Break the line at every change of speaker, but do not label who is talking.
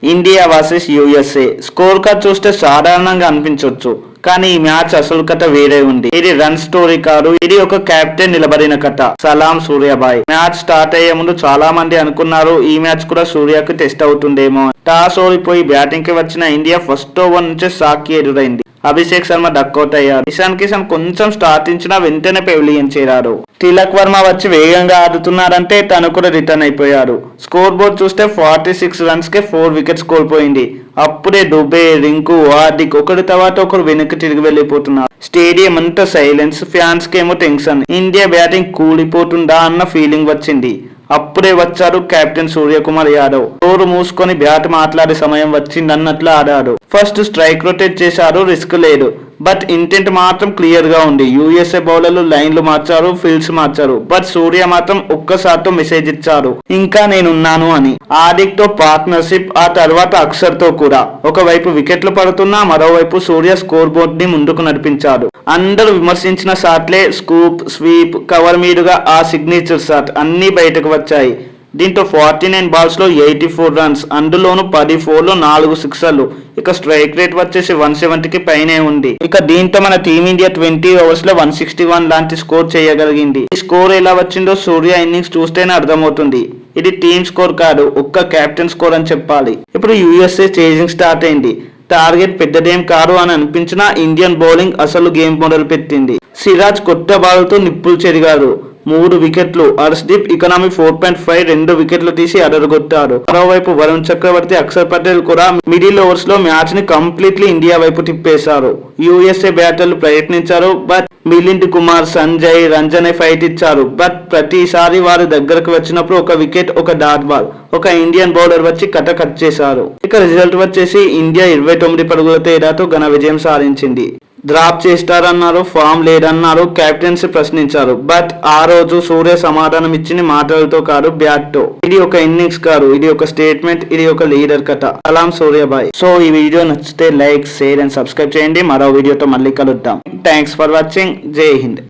India versus USA score card చూస్తే సాధారణంగా అనిపించవచ్చు, కానీ ఈ మ్యాచ్ అసలు కథ వేరే ఉంది. ఇది రన్ స్టోరీ కాదు, ఇది ఒక కెప్టెన్ నిలబడిన కథ. సలాం సూర్యాభాయ్. మ్యాచ్ స్టార్ట్ అయ్యే ముందు చాలా మంది అనుకున్నారు ఈ మ్యాచ్ కూడా సూర్యకు టెస్ట్ అవుతుందేమో. టాస్ ఓడిపోయి బ్యాటింగ్ కి వచ్చిన ఇండియా ఫస్ట్ ఓవర్ నుంచే షాక్ కి ఎదురైంది. అభిషేక్ శర్మ డక్అవుట్ అయ్యారు. ఇషాన్ కిషన్ కొంచెం స్టార్ట్ ఇచ్చినా వెంటనే పెవిలియన్ చేరారు. తిలక్ వర్మ వచ్చి వేగంగా ఆడుతున్నారంటే తను కూడా రిటర్న్ అయిపోయారు. స్కోర్ బోర్డ్ చూస్తే 46 రన్స్ కే 4 వికెట్స్ కోల్పోయింది. అప్పుడే దుబే, రింకు, హార్దిక్ ఒకరి తర్వాత ఒకరు వెనక్కి తిరిగి వెళ్లిపోతున్నారు. స్టేడియం అంతా సైలెన్స్, ఫ్యాన్స్ కేమో టెన్షన్. ఇండియా బ్యాటింగ్ కూలిపోతుందా అన్న ఫీలింగ్ వచ్చింది. అప్పుడే వచ్చాడు కెప్టెన్ సూర్యకుమార్ యాదవ్. డోరు మూసుకొని బ్యాట్ మాట్లాడే సమయం వచ్చింది అన్నట్లు ఆడాడు. ఫస్ట్ స్ట్రైక్ రొటేట్ చేశారు, రిస్క్ లేదు, బట్ ఇంటెంట్ మాత్రం క్లియర్ గా ఉంది. యూఎస్ఏ బౌలర్లు లైన్లు మార్చారు, ఫీల్డ్స్ మార్చారు, బట్ సూర్య మాత్రం ఒక్కసారితో మెసేజ్ ఇచ్చారు, ఇంకా నేనున్నాను అని. హార్దిక్ తో పార్ట్నర్షిప్, ఆ తర్వాత అక్షర్ తో కూడా. ఒకవైపు వికెట్లు పడుతున్నా మరోవైపు సూర్య స్కోర్ బోర్డ్ ని ముందుకు నడిపించాడు. అందరూ విమర్శించిన షాట్లే స్కూప్, స్వీప్, కవర్ మీదుగా ఆ సిగ్నేచర్ షాట్ అన్ని బయటకు వచ్చాయి. దీంతో 49 బాల్స్ లో 84 రన్స్, అందులోనూ 10 4లు 4 సిక్సర్లు. ఇక స్ట్రైక్ రేట్ వచ్చేసి 170కి పైనే ఉంది. ఇక దీంతో మన టీమిండియా 20 ఓవర్స్ లో 161 లాంటి స్కోర్ చేయగలిగింది. ఈ స్కోర్ ఎలా వచ్చిందో సూర్య ఇన్నింగ్స్ చూస్తేనే అర్థమవుతుంది. ఇది టీమ్ స్కోర్ కాదు, ఒక్క కెప్టెన్ స్కోర్ అని చెప్పాలి. ఇప్పుడు యుఎస్ఏ చేజింగ్ స్టార్ట్ అయింది. టార్గెట్ పెద్దదేం కాదు అని అనిపించిన ఇండియన్ బౌలింగ్ అసలు గేమ్ మొదలు పెట్టింది. సిరాజ్ కొత్త బాల్తో నిప్పులు చెరిగారు, 3 వికెట్లు. హర్షదీప్ ఎకానమీ 4.5 2 వికెట్లు తీసి అదరగొట్టారు. మరోవైపు వరుణ్ చక్రవర్తి, అక్షర్ పటేల్ కూడా మిడిల్ ఓవర్స్ లో మ్యాచ్ ని కంప్లీట్లీ ఇండియా వైపు తిప్పేశారు. యుఎస్ఏ బ్యాటర్లు ప్రయత్నించారు, బట్ మిలింద్ కుమార్, సంజయ్, రంజనే ఫైట్ ఇచ్చారు. బట్ ప్రతిసారి వారి దగ్గరకు వచ్చినప్పుడు ఒక వికెట్, ఒక డాట్ బాల్, ఒక ఇండియన్ బౌలర్ వచ్చి కట్ చేశారు. ఇక రిజల్ట్ వచ్చేసి ఇండియా 29 పరుగుల తేడాతో ఘన విజయం సాధించింది. డ్రాప్ చేస్తారన్నారు, ఫామ్ లేదన్నారు, కెప్టెన్సీ ప్రశ్నించారు. బట్ ఆ రోజు సూర్య సమాధానం ఇచ్చిన మాటలతో కాదు, బ్యాట్ తో. ఇది ఒక ఇన్నింగ్స్ కాదు, ఇది ఒక స్టేట్మెంట్, ఇది ఒక లీడర్ కథ. సలాం సూర్యాభాయ్. సో ఈ వీడియో నచ్చితే లైక్, షేర్ అండ్ సబ్స్క్రైబ్ చేయండి. మరో వీడియోతో మళ్ళీ కలుద్దాం. Thanks for watching. జై హింద్.